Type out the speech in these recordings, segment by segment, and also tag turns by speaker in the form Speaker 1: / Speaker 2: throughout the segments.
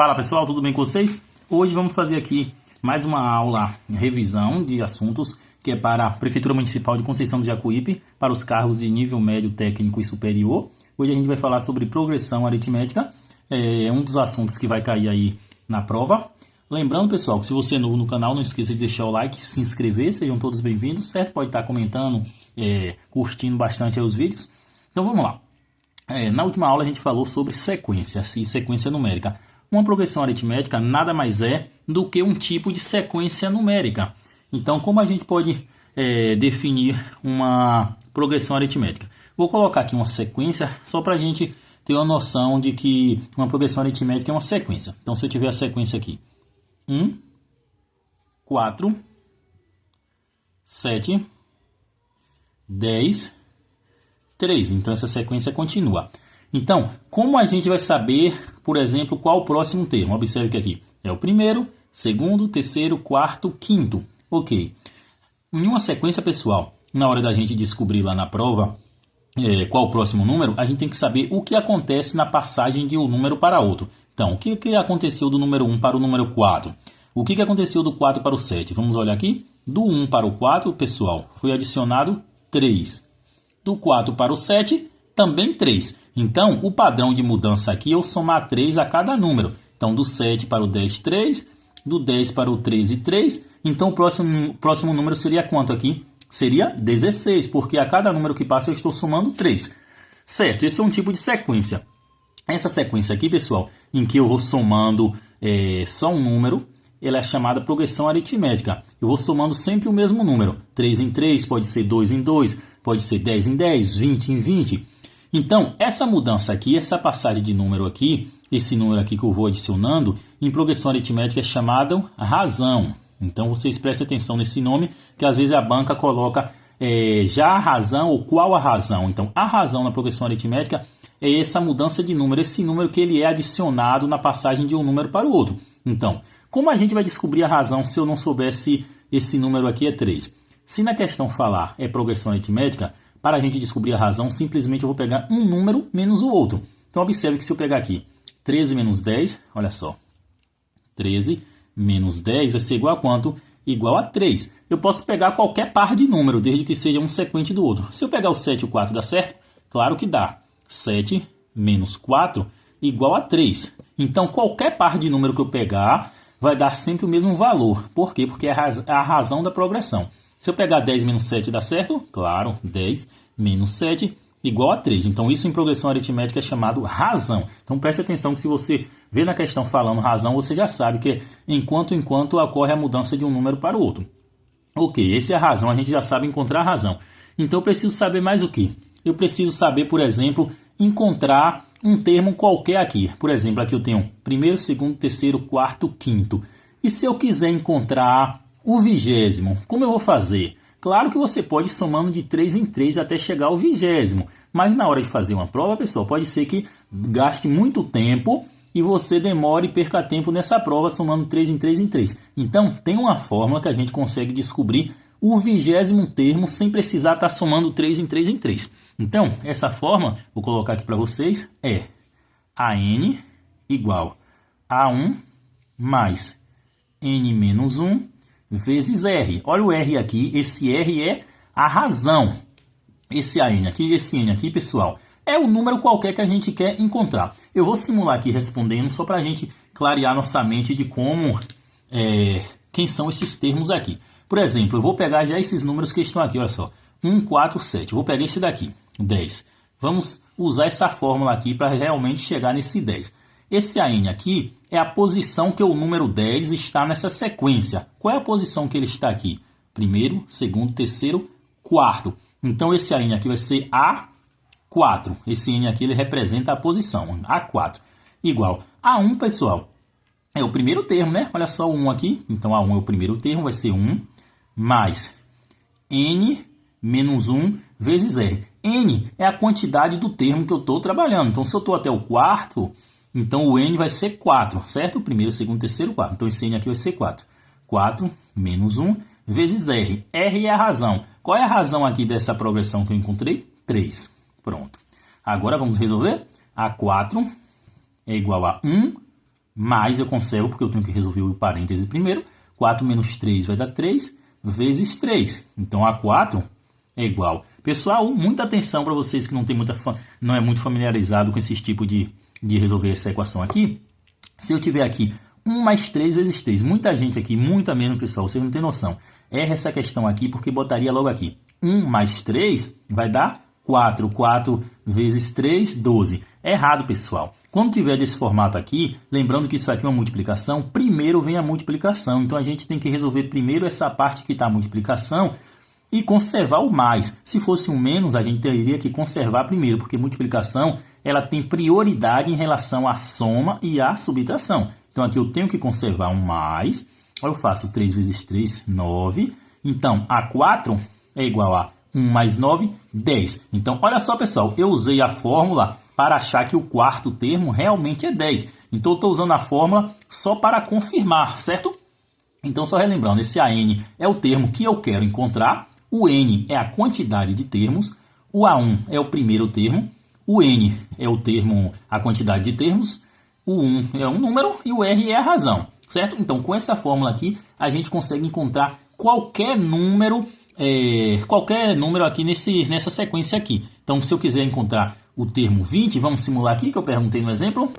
Speaker 1: Fala pessoal, tudo bem com vocês? Hoje vamos fazer aqui mais uma aula, revisão de assuntos, que é para a Prefeitura Municipal de Conceição do Jacuípe, para os cargos de nível médio, técnico e superior. Hoje a gente vai falar sobre progressão aritmética, é um dos assuntos que vai cair aí na prova. Lembrando pessoal, que se você é novo no canal, não esqueça de deixar o like, se inscrever, sejam todos bem-vindos, certo? Pode estar comentando, curtindo bastante aí os vídeos. Então vamos lá. Na última aula a gente falou sobre sequências e sequência numérica. Uma progressão aritmética nada mais é do que um tipo de sequência numérica. Então, como a gente pode definir uma progressão aritmética? Vou colocar aqui uma sequência só para a gente ter uma noção de que uma progressão aritmética é uma sequência. Então, se eu tiver a sequência aqui, 1, 4, 7, 10, 3. Então, essa sequência continua. Então, como a gente vai saber, por exemplo, qual o próximo termo? Observe que aqui é o primeiro, segundo, terceiro, quarto, quinto. Ok. Em uma sequência, pessoal, na hora da gente descobrir lá na prova qual o próximo número, a gente tem que saber o que acontece na passagem de um número para outro. Então, o que aconteceu do número 1 para o número 4? O que aconteceu do 4 para o 7? Vamos olhar aqui. Do 1 para o 4, pessoal, foi adicionado 3. Do 4 para o 7, também 3. Então, o padrão de mudança aqui é eu somar 3 a cada número. Então, do 7 para o 10, 3. Do 10 para o 13, 3. Então, o próximo número seria quanto aqui? Seria 16, porque a cada número que passa eu estou somando 3. Certo, esse é um tipo de sequência. Essa sequência aqui, pessoal, em que eu vou somando só um número, ela é chamada progressão aritmética. Eu vou somando sempre o mesmo número. 3 em 3, pode ser 2 em 2, pode ser 10 em 10, 20 em 20. Então, essa mudança aqui, essa passagem de número aqui, esse número aqui que eu vou adicionando, em progressão aritmética é chamado razão. Então, vocês prestem atenção nesse nome, que às vezes a banca coloca já a razão ou qual a razão. Então, a razão na progressão aritmética é essa mudança de número, esse número que ele é adicionado na passagem de um número para o outro. Então, como a gente vai descobrir a razão se eu não soubesse esse número aqui é 3? Se na questão falar é progressão aritmética, para a gente descobrir a razão, simplesmente eu vou pegar um número menos o outro. Então, observe que se eu pegar aqui 13 menos 10, olha só, 13 menos 10 vai ser igual a quanto? Igual a 3. Eu posso pegar qualquer par de número, desde que seja um sequente do outro. Se eu pegar o 7 e o 4, dá certo? Claro que dá. 7 menos 4 igual a 3. Então, qualquer par de número que eu pegar vai dar sempre o mesmo valor. Por quê? Porque é a razão da progressão. Se eu pegar 10 menos 7 dá certo? Claro, 10 menos 7 igual a 3. Então, isso em progressão aritmética é chamado razão. Então, preste atenção que se você vê na questão falando razão, você já sabe que enquanto ocorre a mudança de um número para o outro. Ok, essa é a razão, a gente já sabe encontrar a razão. Então, eu preciso saber mais o quê? Eu preciso saber, por exemplo, encontrar um termo qualquer aqui. Por exemplo, aqui eu tenho primeiro, segundo, terceiro, quarto, quinto. E se eu quiser encontrar o 20º, como eu vou fazer? Claro que você pode ir somando de 3 em 3 até chegar ao 20º. Mas na hora de fazer uma prova, pessoal, pode ser que gaste muito tempo e você demore e perca tempo nessa prova somando 3 em 3 em 3. Então, tem uma fórmula que a gente consegue descobrir o 20º termo sem precisar estar somando 3 em 3 em 3. Então, essa fórmula, vou colocar aqui para vocês, é AN igual a 1 mais N menos 1 vezes R. Olha o R aqui, esse R é a razão. Esse N aqui, pessoal, é o número qualquer que a gente quer encontrar. Eu vou simular aqui respondendo só para a gente clarear nossa mente de como, quem são esses termos aqui. Por exemplo, eu vou pegar já esses números que estão aqui, olha só. 1, 4, 7. Eu vou pegar esse daqui, 10. Vamos usar essa fórmula aqui para realmente chegar nesse 10. Esse AN aqui é a posição que o número 10 está nessa sequência. Qual é a posição que ele está aqui? Primeiro, segundo, terceiro, quarto. Então, esse AN aqui vai ser A4. Esse N aqui ele representa a posição, A4. Igual a 1, pessoal. É o primeiro termo, né? Olha só o 1 aqui. Então, A1 é o primeiro termo, vai ser 1 mais N menos 1 vezes R. N é a quantidade do termo que eu estou trabalhando. Então, se eu estou até o quarto, então o N vai ser 4, certo? Primeiro, segundo, terceiro, quarto. Então, esse N aqui vai ser 4. 4 menos 1 vezes R. R é a razão. Qual é a razão aqui dessa progressão que eu encontrei? 3. Pronto. Agora, vamos resolver? A4 é igual a 1 mais eu conservo, porque eu tenho que resolver o parêntese primeiro. 4 menos 3 vai dar 3 vezes 3. Então, A4 é igual. Pessoal, muita atenção para vocês que não é muito familiarizado com esse tipo de resolver essa equação aqui. Se eu tiver aqui 1 mais 3 vezes 3, muita gente aqui, muita mesmo, pessoal, vocês não têm noção. Erra essa questão aqui, porque botaria logo aqui. 1 mais 3 vai dar 4. 4 vezes 3, 12. Errado, pessoal. Quando tiver desse formato aqui, lembrando que isso aqui é uma multiplicação, primeiro vem a multiplicação. Então, a gente tem que resolver primeiro essa parte que está a multiplicação e conservar o mais. Se fosse um menos, a gente teria que conservar primeiro, porque multiplicação ela tem prioridade em relação à soma e à subtração. Então, aqui eu tenho que conservar um mais. Eu faço 3 vezes 3, 9. Então, A4 é igual a 1 mais 9, 10. Então, olha só, pessoal, eu usei a fórmula para achar que o quarto termo realmente é 10. Então, eu estou usando a fórmula só para confirmar, certo? Então, só relembrando, esse AN é o termo que eu quero encontrar. O N é a quantidade de termos. O A1 é o primeiro termo. O N é o termo, a quantidade de termos. O 1 é um número e o R é a razão, certo? Então, com essa fórmula aqui, a gente consegue encontrar qualquer número aqui nessa sequência aqui. Então, se eu quiser encontrar o termo 20, vamos simular aqui, que eu perguntei no exemplo.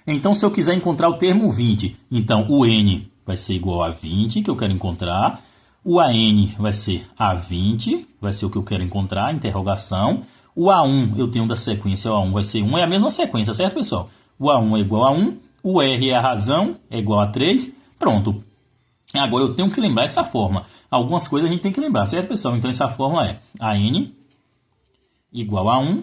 Speaker 1: Então, se eu quiser encontrar o termo 20, então o N vai ser igual a 20, que eu quero encontrar. O AN vai ser A20, vai ser o que eu quero encontrar, interrogação. O A1, eu tenho da sequência, o A1 vai ser 1, é a mesma sequência, certo, pessoal? O A1 é igual a 1, o R é a razão, é igual a 3, pronto. Agora eu tenho que lembrar essa forma. Algumas coisas a gente tem que lembrar, certo, pessoal? Então essa fórmula é AN igual a 1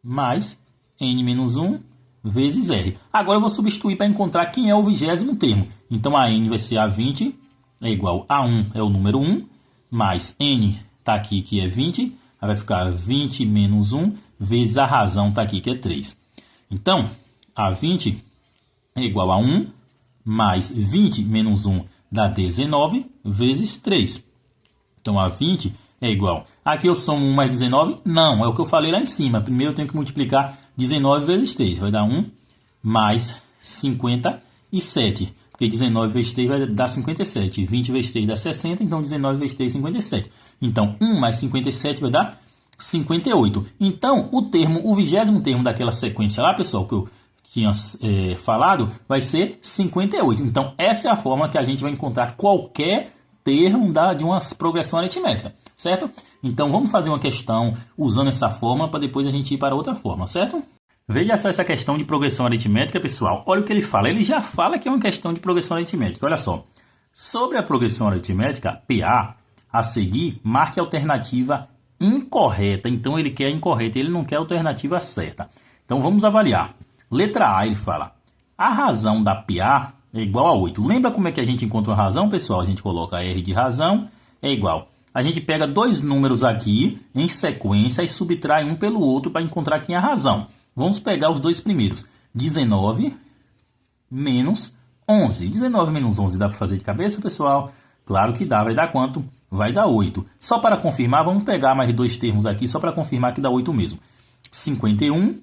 Speaker 1: mais N menos 1 vezes R. Agora eu vou substituir para encontrar quem é o 20º termo. Então AN vai ser A20, é igual a 1, é o número 1, mais N está aqui, que é 20, aí vai ficar 20 menos 1, vezes a razão está aqui, que é 3. Então, A20 é igual a 1, mais 20 menos 1 dá 19, vezes 3. Então, A20 é igual. Aqui eu somo 1 mais 19? Não, é o que eu falei lá em cima. Primeiro eu tenho que multiplicar 19 vezes 3. Vai dar 1 mais 57. Porque 19 vezes 3 vai dar 57. 20 vezes 3 dá 60, então 19 vezes 3 é 57. Então, 1 mais 57 vai dar 58. Então, o 20º termo daquela sequência lá, pessoal, que eu tinha falado, vai ser 58. Então, essa é a forma que a gente vai encontrar qualquer termo de uma progressão aritmética, certo? Então, vamos fazer uma questão usando essa fórmula para depois a gente ir para outra forma, certo? Veja só essa questão de progressão aritmética, pessoal. Olha o que ele fala. Ele já fala que é uma questão de progressão aritmética. Olha só. Sobre a progressão aritmética, PA, a seguir, marque a alternativa incorreta. Então, ele quer a incorreta, ele não quer a alternativa certa. Então, vamos avaliar. Letra A, ele fala, a razão da PA é igual a 8. Lembra como é que a gente encontra a razão, pessoal? A gente coloca R de razão é igual. A gente pega dois números aqui em sequência e subtrai um pelo outro para encontrar quem é a razão. Vamos pegar os dois primeiros. 19 menos 11. 19 menos 11 dá para fazer de cabeça, pessoal? Claro que dá. Vai dar quanto? Vai dar 8. Só para confirmar, vamos pegar mais dois termos aqui, só para confirmar que dá 8 mesmo. 51.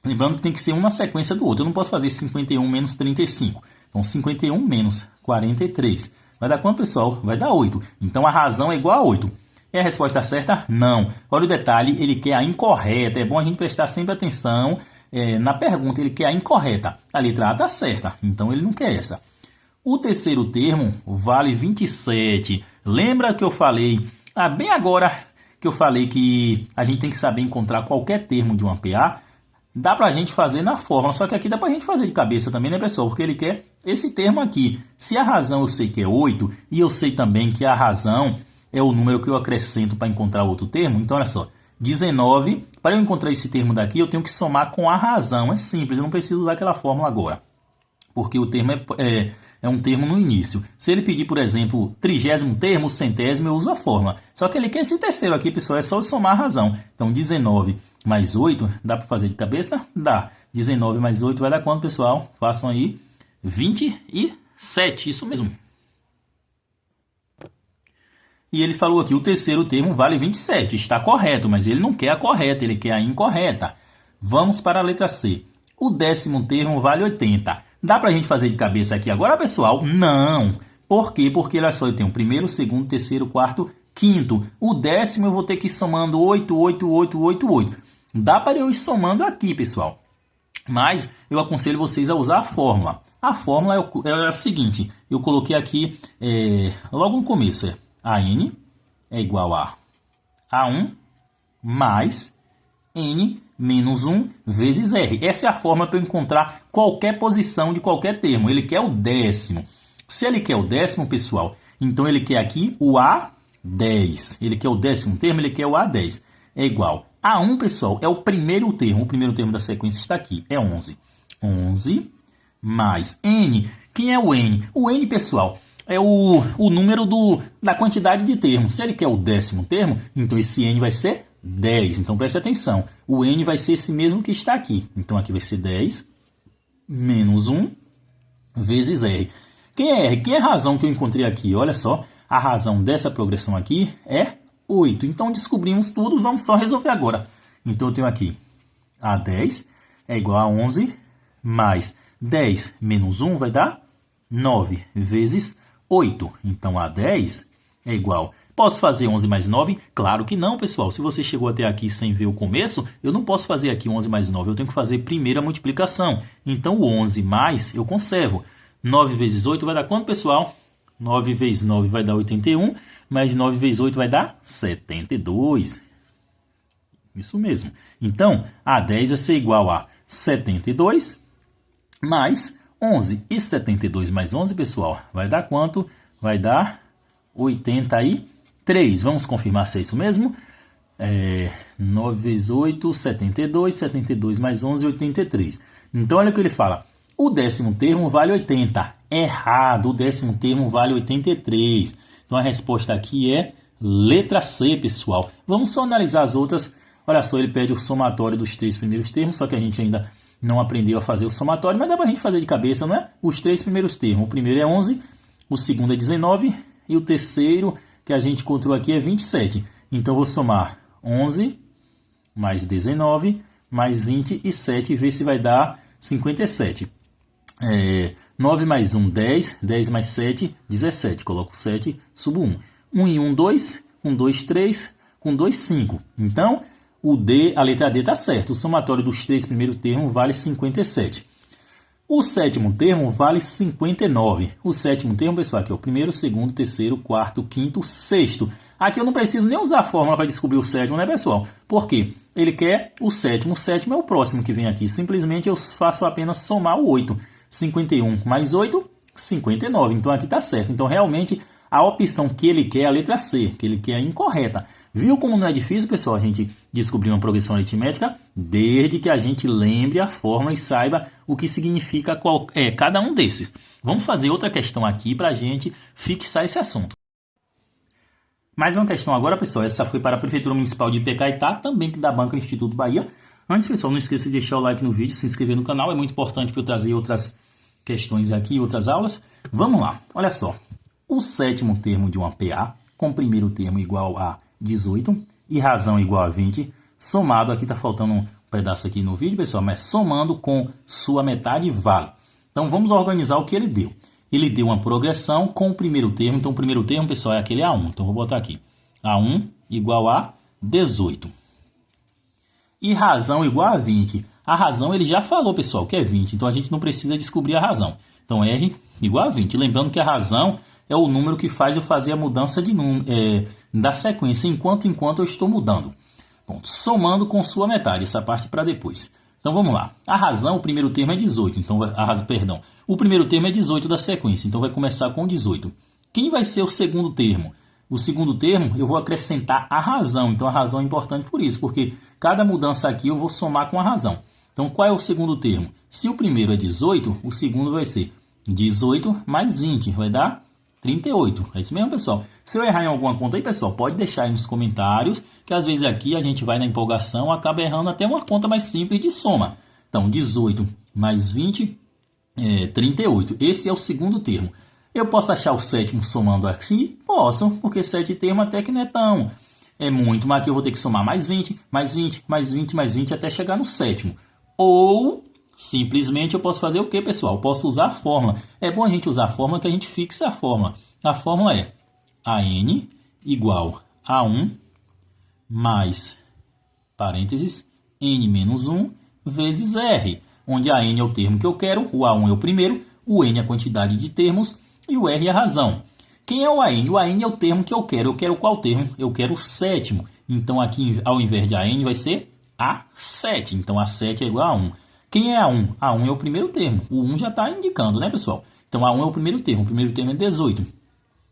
Speaker 1: Lembrando que tem que ser um na sequência do outro. Eu não posso fazer 51 menos 35. Então, 51 menos 43. Vai dar quanto, pessoal? Vai dar 8. Então, a razão é igual a 8. É a resposta certa? Não. Olha o detalhe, ele quer a incorreta. É bom a gente prestar sempre atenção na pergunta. Ele quer a incorreta. A letra A está certa, então ele não quer essa. O terceiro termo vale 27. Lembra que eu falei, bem agora que eu falei que a gente tem que saber encontrar qualquer termo de uma PA? Dá para a gente fazer na fórmula, só que aqui dá para a gente fazer de cabeça também, né, pessoal? Porque ele quer esse termo aqui. Se a razão eu sei que é 8, e eu sei também que a razão é o número que eu acrescento para encontrar outro termo, então olha só, 19, para eu encontrar esse termo daqui, eu tenho que somar com a razão. É simples, eu não preciso usar aquela fórmula agora, porque o termo é um termo no início. Se ele pedir, por exemplo, 30º termo, 100º, eu uso a fórmula. Só que ele quer esse terceiro aqui, pessoal, é só eu somar a razão. Então, 19 mais 8, dá para fazer de cabeça? Dá. 19 mais 8 vai dar quanto, pessoal? Façam aí 27, isso mesmo. E ele falou aqui, o terceiro termo vale 27, está correto, mas ele não quer a correta, ele quer a incorreta. Vamos para a letra C. o 10º termo vale 80. Dá para a gente fazer de cabeça aqui agora, pessoal? Não. Por quê? Porque, olha só, eu tenho o primeiro, segundo, terceiro, quarto, quinto. O 10º eu vou ter que ir somando 8, 8, 8, 8, 8. Dá para eu ir somando aqui, pessoal. Mas eu aconselho vocês a usar a fórmula. A fórmula é a seguinte. Eu coloquei aqui logo no começo. AN é igual a A1 mais N menos 1 vezes R. Essa é a fórmula para eu encontrar qualquer posição de qualquer termo. Ele quer o 10º. Se ele quer o 10º, pessoal, então ele quer aqui o A10. Ele quer o 10º termo, ele quer o A10. É igual. A1, pessoal, é o primeiro termo. O primeiro termo da sequência está aqui. É 11. 11 mais N. Quem é o N? O N, pessoal, é o número da quantidade de termos. Se ele quer o 10º termo, então esse N vai ser 10. Então preste atenção. O N vai ser esse mesmo que está aqui. Então aqui vai ser 10 menos 1 vezes R. Quem é R? Quem é a razão que eu encontrei aqui? Olha só, a razão dessa progressão aqui é 8. Então descobrimos tudo, vamos só resolver agora. Então eu tenho aqui A10 é igual a 11 mais 10 menos 1 vai dar 9 vezes 8. Então A10 é igual. Posso fazer 11 mais 9? Claro que não, pessoal. Se você chegou até aqui sem ver o começo, eu não posso fazer aqui 11 mais 9. Eu tenho que fazer primeiro a multiplicação. Então o 11 mais eu conservo. 9 vezes 8 vai dar quanto, pessoal? 9 vezes 9 vai dar 81, mais 9 vezes 8 vai dar 72. Isso mesmo. Então, A10 vai ser igual a 72 mais 11. E 72 mais 11, pessoal, vai dar quanto? Vai dar 83. Vamos confirmar se é isso mesmo? 9 vezes 8, 72. 72 mais 11, 83. Então, olha o que ele fala. O 10º termo vale 80. Errado. O 10º termo vale 83. Então, a resposta aqui é letra C, pessoal. Vamos só analisar as outras. Olha só, ele pede o somatório dos 3 primeiros termos, só que a gente ainda não aprendeu a fazer o somatório, mas dá para a gente fazer de cabeça, não é? Os 3 primeiros termos. O primeiro é 11, o segundo é 19 e o terceiro que a gente encontrou aqui é 27. Então, eu vou somar 11 mais 19 mais 27 e ver se vai dar 57. 9 mais 1, 10. 10 mais 7, 17. Coloco 7, subo 1. 1 e 1, 2. 1, 2, 3. Com 2, 5. Então, a letra D está certa. O somatório dos 3 primeiros termos vale 57. O 7º termo vale 59. O 7º termo, pessoal, aqui é o primeiro, segundo, terceiro, quarto, quinto, sexto. Aqui eu não preciso nem usar a fórmula para descobrir o 7º, né, pessoal? Por quê? Ele quer o 7º. O 7º é o próximo que vem aqui. Simplesmente eu faço apenas somar o 8. 51 mais 8, 59. Então aqui está certo. Então realmente a opção que ele quer é a letra C, que ele quer é incorreta. Viu como não é difícil, pessoal, a gente descobrir uma progressão aritmética? Desde que a gente lembre a fórmula e saiba o que significa cada um desses. Vamos fazer outra questão aqui para a gente fixar esse assunto. Mais uma questão agora, pessoal. Essa foi para a Prefeitura Municipal de Ipecaetá, também da Banca Instituto Bahia. Antes, pessoal, não esqueça de deixar o like no vídeo, se inscrever no canal. É muito importante para eu trazer outras questões aqui, outras aulas. Vamos lá. Olha só. O 7º termo de uma PA, com o primeiro termo igual a 18 e razão igual a 20, somado, aqui está faltando um pedaço aqui no vídeo, pessoal, mas somando com sua metade vale. Então, vamos organizar o que ele deu. Ele deu uma progressão com o primeiro termo. Então, o primeiro termo, pessoal, é aquele A1. Então, vou botar aqui. A1 igual a 18. E razão igual a 20. A razão ele já falou, pessoal, que é 20. Então, a gente não precisa descobrir a razão. Então, R igual a 20. Lembrando que a razão é o número que faz eu fazer a mudança de da sequência enquanto eu estou mudando. Ponto. Somando com sua metade. Essa parte para depois. Então, vamos lá. A razão, o primeiro termo é 18. Então, perdão. O primeiro termo é 18 da sequência. Então, vai começar com 18. Quem vai ser o segundo termo? O segundo termo, eu vou acrescentar a razão. Então, a razão é importante por isso, porque cada mudança aqui eu vou somar com a razão. Então, qual é o segundo termo? Se o primeiro é 18, o segundo vai ser 18 mais 20. Vai dar 38. É isso mesmo, pessoal? Se eu errar em alguma conta aí, pessoal, pode deixar aí nos comentários, que às vezes aqui a gente vai na empolgação, acaba errando até uma conta mais simples de soma. Então, 18 mais 20 é 38. Esse é o segundo termo. Eu posso achar o 7º somando assim? Posso, porque 7 termos até que não é tão... É muito, mas aqui eu vou ter que somar mais 20, mais 20, mais 20, mais 20, até chegar no 7º. Ou Simplesmente eu posso fazer o que, pessoal? Eu posso usar a fórmula. É bom a gente usar a fórmula que a gente fixe a fórmula. A fórmula é AN igual a 1 mais, parênteses, N menos 1 vezes R, onde a N é o termo que eu quero, o A1 é o primeiro, o N é a quantidade de termos e o R é a razão. Quem é o AN? O AN é o termo que eu quero. Eu quero qual termo? Eu quero o sétimo. Então, aqui, ao invés de AN, vai ser A7. Então, A7 é igual a 1. Quem é A1? A1 é o primeiro termo. O 1 já está indicando, né, pessoal? Então, A1 é o primeiro termo. O primeiro termo é 18.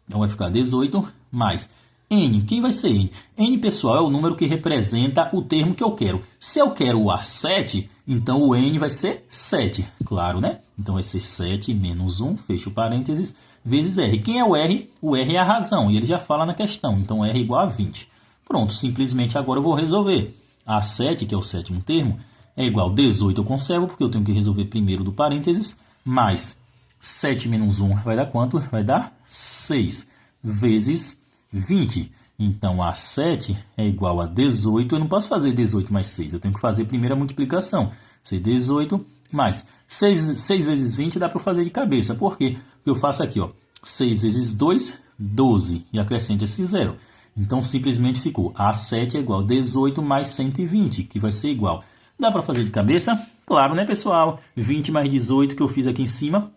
Speaker 1: Então, vai ficar 18 mais N. Quem vai ser N? N, pessoal, é o número que representa o termo que eu quero. Se eu quero o A7, então o N vai ser 7. Claro, né? Então, vai ser 7 menos 1, fecha o parênteses, vezes R. Quem é o R? O R é a razão. E ele já fala na questão. Então, R é igual a 20. Pronto, simplesmente agora eu vou resolver. A7, que é o sétimo termo, é igual a 18, eu conservo, porque eu tenho que resolver primeiro do parênteses, mais 7 menos 1 vai dar quanto? Vai dar 6, vezes 20. Então, A7 é igual a 18. Eu não posso fazer 18 mais 6, eu tenho que fazer primeiro a multiplicação. Vai ser 18 mais 6 vezes 20 dá para fazer de cabeça. Por quê? Porque eu faço aqui, ó, 6 vezes 2, 12, e acrescento esse zero. Então, simplesmente ficou A7 é igual a 18 mais 120, que vai ser igual. Dá para fazer de cabeça? Claro, né, pessoal? 20 mais 18 que eu fiz aqui em cima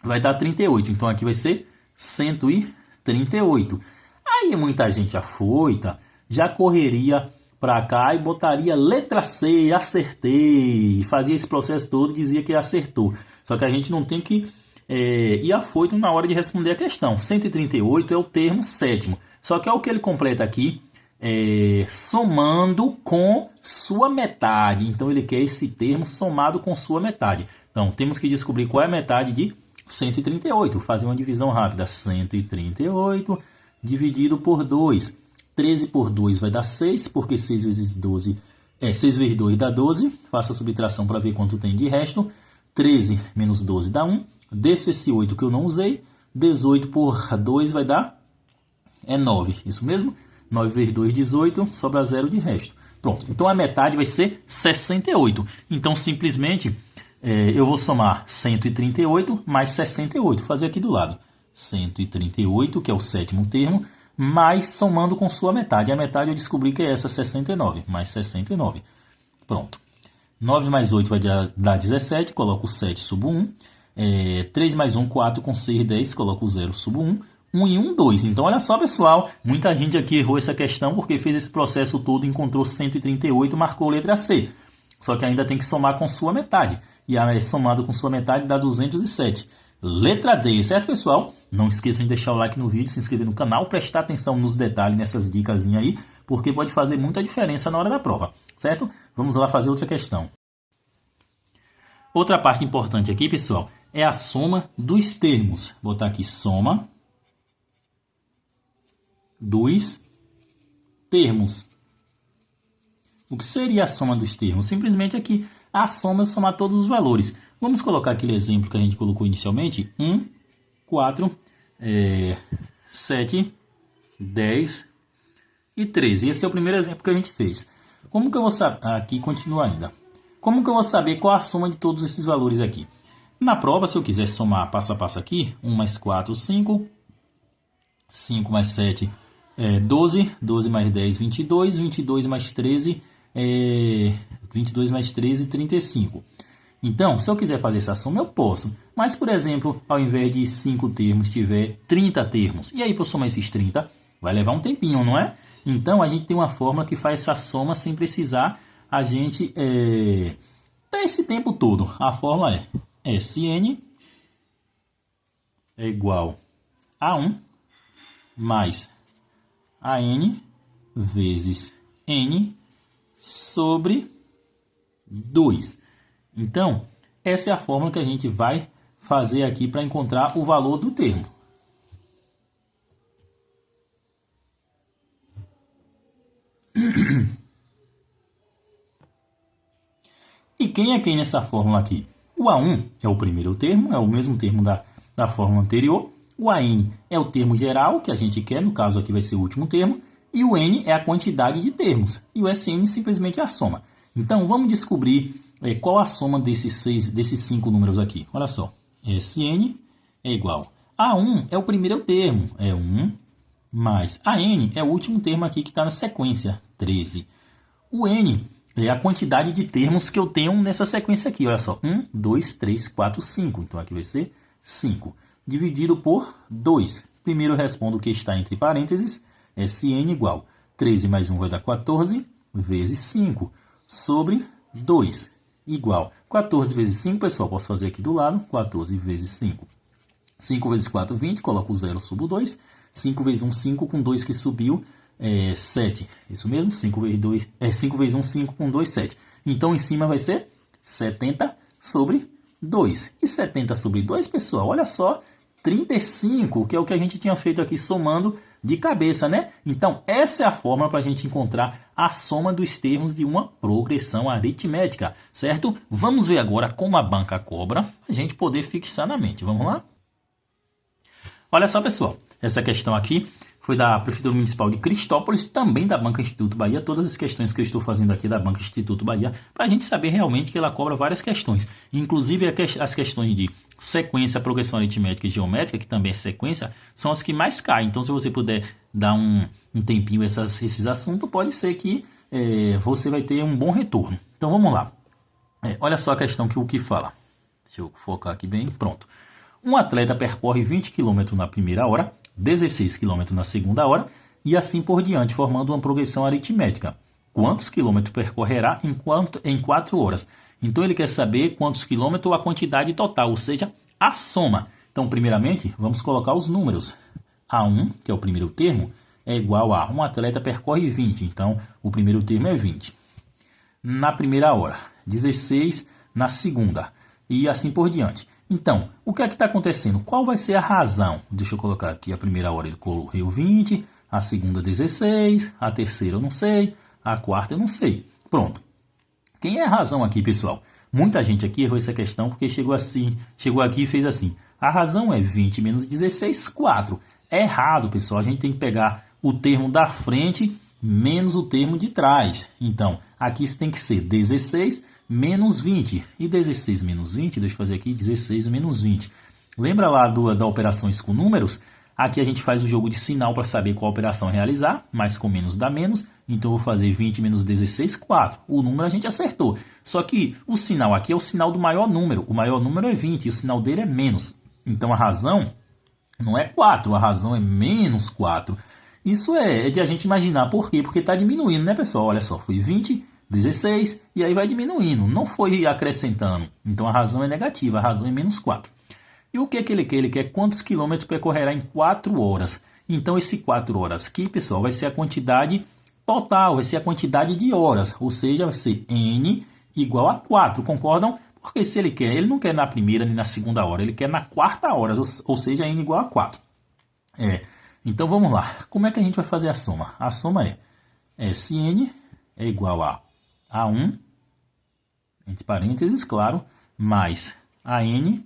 Speaker 1: vai dar 38. Então, aqui vai ser 138. Aí, muita gente afoita já correria para cá e botaria letra C, acertei. E fazia esse processo todo e dizia que acertou. Só que a gente não tem que ir afoito na hora de responder a questão. 138 é o termo sétimo. Só que é o que ele completa aqui. Somando com sua metade. Então, ele quer esse termo somado com sua metade. Então, temos que descobrir qual é a metade de 138. Fazer uma divisão rápida. 138 dividido por 2. 13 por 2 vai dar 6, porque 6 vezes 12 6 vezes 2 dá 12. Faça a subtração para ver quanto tem de resto. 13 menos 12 dá 1. Desço esse 8 que eu não usei. 18 por 2 vai dar 9. Isso mesmo? 9 vezes 2, 18, sobra 0 de resto. Pronto, então a metade vai ser 68. Então, simplesmente, eu vou somar 138 mais 68. Fazer aqui do lado. 138, que é o sétimo termo, mais somando com sua metade. A metade eu descobri que é essa, 69, mais 69. Pronto. 9 mais 8 vai dar 17, coloco 7, subo 1. 3 mais 1, 4, com 6, 10, coloco 0, subo 1. 1 e 1, 2. Então, olha só, pessoal, muita gente aqui errou essa questão porque fez esse processo todo, encontrou 138, marcou letra C. Só que ainda tem que somar com sua metade. E somado com sua metade dá 207. Letra D, certo, pessoal? Não esqueçam de deixar o like no vídeo, se inscrever no canal, prestar atenção nos detalhes, nessas dicas aí, porque pode fazer muita diferença na hora da prova, certo? Vamos lá fazer outra questão. Outra parte importante aqui, pessoal, é a soma dos termos. Vou botar aqui soma dos termos. O que seria a soma dos termos? Simplesmente aqui, a soma é somar todos os valores. Vamos colocar aquele exemplo que a gente colocou inicialmente. 1, 4, 7, 10 e 13. Esse é o primeiro exemplo que a gente fez. Como que eu vou saber? Aqui continua ainda. Como que eu vou saber qual a soma de todos esses valores aqui? Na prova, se eu quiser somar passo a passo aqui, 1 mais 4, 5. 5 mais 7, 12. 12 mais 10, 22. 22 mais 13, 22 mais 13, 35. Então, se eu quiser fazer essa soma, eu posso. Mas, por exemplo, ao invés de 5 termos, tiver 30 termos. E aí, para eu somar esses 30, vai levar um tempinho, não é? Então, a gente tem uma fórmula que faz essa soma sem precisar a gente ter esse tempo todo. A fórmula é Sn é igual a 1 mais An vezes N sobre 2. Então, essa é a fórmula que a gente vai fazer aqui para encontrar o valor do termo. E quem é quem nessa fórmula aqui? O A1 é o primeiro termo, é o mesmo termo da fórmula anterior. O AN é o termo geral que a gente quer, no caso aqui vai ser o último termo. E o N é a quantidade de termos. E o Sn simplesmente é a soma. Então, vamos descobrir qual a soma desses 5 números aqui? Olha só, Sn é igual a 1 é o primeiro termo, é 1, mais a n é o último termo aqui que está na sequência, 13. O n é a quantidade de termos que eu tenho nessa sequência aqui, olha só, 1, 2, 3, 4, 5. Então aqui vai ser 5, dividido por 2. Primeiro eu respondo o que está entre parênteses, Sn igual 13 mais 1 vai dar 14, vezes 5, sobre 2, igual 14 vezes 5, pessoal, posso fazer aqui do lado, 14 vezes 5. 5 vezes 4, 20, coloco o 0, subo 2. 5 vezes 1, 5, com 2 que subiu, 7. Isso mesmo, 5 vezes 1, 5, com 2, 7. Então, em cima vai ser 70 sobre 2. E 70 sobre 2, pessoal, olha só, 35, que é o que a gente tinha feito aqui somando de cabeça, né? Então, essa é a fórmula para a gente encontrar a soma dos termos de uma progressão aritmética, certo? Vamos ver agora como a banca cobra, a gente poder fixar na mente. Vamos lá? Olha só, pessoal, essa questão aqui foi da Prefeitura Municipal de Cristópolis, também da Banca Instituto Bahia. Todas as questões que eu estou fazendo aqui da Banca Instituto Bahia, para a gente saber realmente que ela cobra várias questões. Inclusive as questões de sequência, progressão aritmética e geométrica, que também é sequência, são as que mais caem. Então, se você puder dar um tempinho esses assuntos, pode ser que você vai ter um bom retorno. Então, vamos lá. Olha só a questão que o que fala. Deixa eu focar aqui bem. Pronto. Um atleta percorre 20 km na primeira hora, 16 km na segunda hora e assim por diante, formando uma progressão aritmética. Quantos quilômetros percorrerá em 4 horas? Então, ele quer saber quantos quilômetros ou a quantidade total, ou seja, a soma. Então, primeiramente, vamos colocar os números. A1, que é o primeiro termo, é igual a um atleta percorre 20. Então, o primeiro termo é 20. Na primeira hora, 16 na segunda e assim por diante. Então, o que é que está acontecendo? Qual vai ser a razão? Deixa eu colocar aqui a primeira hora ele correu 20, a segunda 16, a terceira eu não sei, a quarta eu não sei. Pronto. Quem é a razão aqui, pessoal? Muita gente aqui errou essa questão porque chegou aqui e fez assim. A razão é 20 menos 16, 4. É errado, pessoal. A gente tem que pegar o termo da frente menos o termo de trás. Então, aqui isso tem que ser 16 menos 20. E 16 menos 20, deixa eu fazer aqui, 16 menos 20. Lembra lá da operações com números? Aqui a gente faz o jogo de sinal para saber qual operação realizar, mais com menos dá menos. Então eu vou fazer 20 menos 16, 4. O número a gente acertou. Só que o sinal aqui é o sinal do maior número. O maior número é 20 e o sinal dele é menos. Então a razão não é 4, a razão é menos 4. Isso é de a gente imaginar por quê? Porque está diminuindo, né, pessoal? Olha só, foi 20, 16 e aí vai diminuindo. Não foi acrescentando. Então a razão é negativa, a razão é menos 4. E o que é que ele quer? Ele quer quantos quilômetros percorrerá em 4 horas. Então, esse 4 horas aqui, pessoal, vai ser a quantidade total, vai ser a quantidade de horas. Ou seja, vai ser N igual a 4. Concordam? Porque se ele quer, ele não quer na primeira nem na segunda hora, ele quer na quarta hora, ou seja, N igual a 4. Então, vamos lá. Como é que a gente vai fazer a soma? A soma é Sn é igual a A1, entre parênteses, claro, mais AN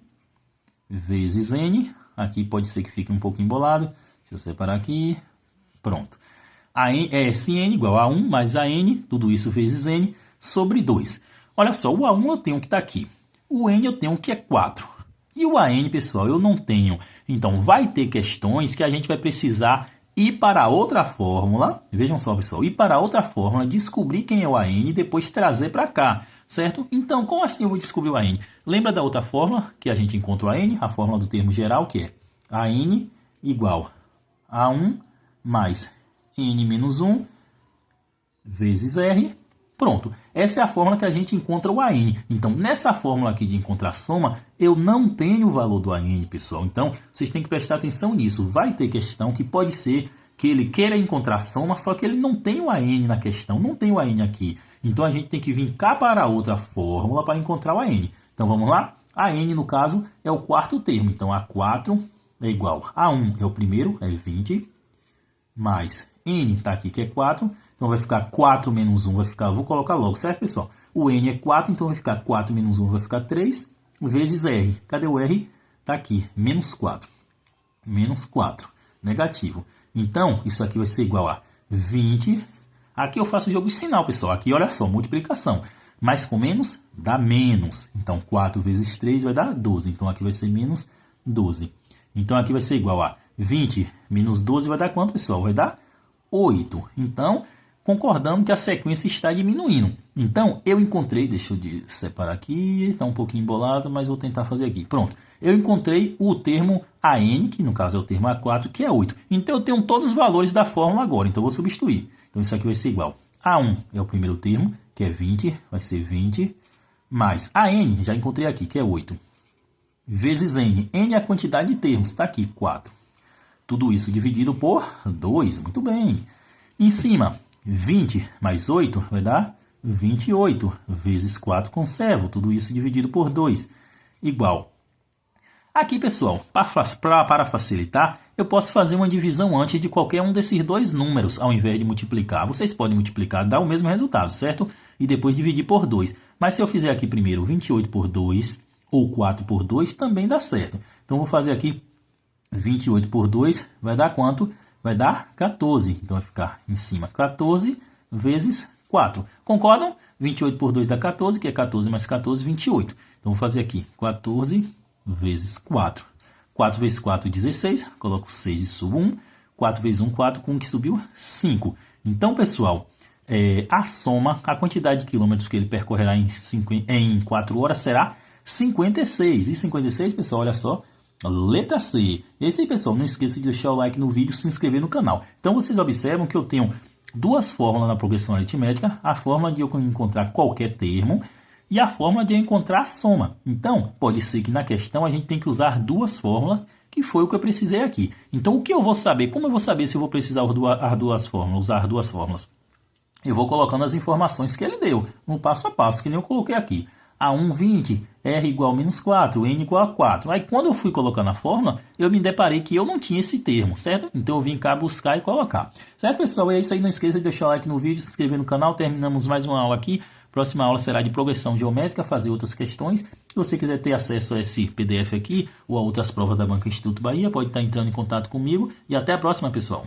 Speaker 1: vezes N, aqui pode ser que fique um pouco embolado, deixa eu separar aqui, pronto. Sn igual a 1 mais a N, tudo isso vezes N, sobre 2. Olha só, o A1 eu tenho que está aqui, o N eu tenho que é 4, e o AN, pessoal, eu não tenho. Então, vai ter questões que a gente vai precisar ir para outra fórmula, vejam só, pessoal, ir para outra fórmula, descobrir quem é o AN e depois trazer para cá. Certo? Então, como assim eu vou descobrir o AN? Lembra da outra fórmula que a gente encontra o AN? A fórmula do termo geral, que é AN igual a 1 mais N menos 1 vezes R. Pronto. Essa é a fórmula que a gente encontra o AN. Então, nessa fórmula aqui de encontrar soma, eu não tenho o valor do AN, pessoal. Então, vocês têm que prestar atenção nisso. Vai ter questão que pode ser que ele queira encontrar soma, só que ele não tem o AN na questão, não tem o AN aqui. Então, a gente tem que vir cá para outra fórmula para encontrar o AN. Então, vamos lá? AN, no caso, é o quarto termo. Então, A4 é igual a 1, é o primeiro, é 20, mais N está aqui, que é 4. Então, vai ficar 4 menos 1, vai ficar, vou colocar logo, certo, pessoal? O N é 4, então vai ficar 4 menos 1, vai ficar 3, vezes R. Cadê o R? Está aqui, menos 4. Menos 4, negativo. Então, isso aqui vai ser igual a 20. Aqui eu faço o jogo de sinal, pessoal. Aqui, olha só, multiplicação. Mais com menos dá menos. Então, 4 vezes 3 vai dar 12. Então, aqui vai ser menos 12. Então, aqui vai ser igual a 20 menos 12 vai dar quanto, pessoal? Vai dar 8. Então, concordamos que a sequência está diminuindo. Então, eu encontrei, deixa eu separar aqui, está um pouquinho embolado, mas vou tentar fazer aqui. Pronto, eu encontrei o termo AN, que no caso é o termo A4, que é 8. Então, eu tenho todos os valores da fórmula agora, então eu vou substituir. Então, isso aqui vai ser igual. A1 é o primeiro termo, que é 20, vai ser 20, mais AN, já encontrei aqui, que é 8, vezes N. N é a quantidade de termos, está aqui, 4. Tudo isso dividido por 2, muito bem. Em cima, 20 mais 8 vai dar 28, vezes 4 conservo, tudo isso dividido por 2, igual. Aqui, pessoal, para facilitar, eu posso fazer uma divisão antes de qualquer um desses dois números, ao invés de multiplicar. Vocês podem multiplicar, dar o mesmo resultado, certo? E depois dividir por 2. Mas se eu fizer aqui primeiro 28 por 2, ou 4 por 2, também dá certo. Então, vou fazer aqui 28 por 2, vai dar quanto? Vai dar 14. Então, vai ficar em cima 14 vezes 4. Concordam? 28 por 2 dá 14, que é 14 mais 14, 28. Então, vou fazer aqui 14 vezes 4. 4 vezes 4, 16. Coloco 6 e subo 1. 4 vezes 1, 4. Com 1 que subiu, 5. Então, pessoal, a soma, a quantidade de quilômetros que ele percorrerá em 4 horas será 56. E 56, pessoal, olha só, letra C. Esse aí, pessoal, não esqueça de deixar o like no vídeo e se inscrever no canal. Então, vocês observam que eu tenho duas fórmulas na progressão aritmética. A fórmula de eu encontrar qualquer termo e a fórmula de eu encontrar a soma. Então, pode ser que na questão a gente tem que usar duas fórmulas, que foi o que eu precisei aqui. Então, o que eu vou saber? Como eu vou saber se eu vou precisar usar duas fórmulas? Eu vou colocando as informações que ele deu, no passo a passo, que nem eu coloquei aqui. A1, 20, R igual a menos 4, N igual a 4. Aí, quando eu fui colocando a fórmula, eu me deparei que eu não tinha esse termo, certo? Então, eu vim cá buscar e colocar. Certo, pessoal? É isso aí. Não esqueça de deixar o like no vídeo, se inscrever no canal. Terminamos mais uma aula aqui. Próxima aula será de progressão geométrica, fazer outras questões. Se você quiser ter acesso a esse PDF aqui ou a outras provas da Banca Instituto Bahia, pode estar entrando em contato comigo. E até a próxima, pessoal.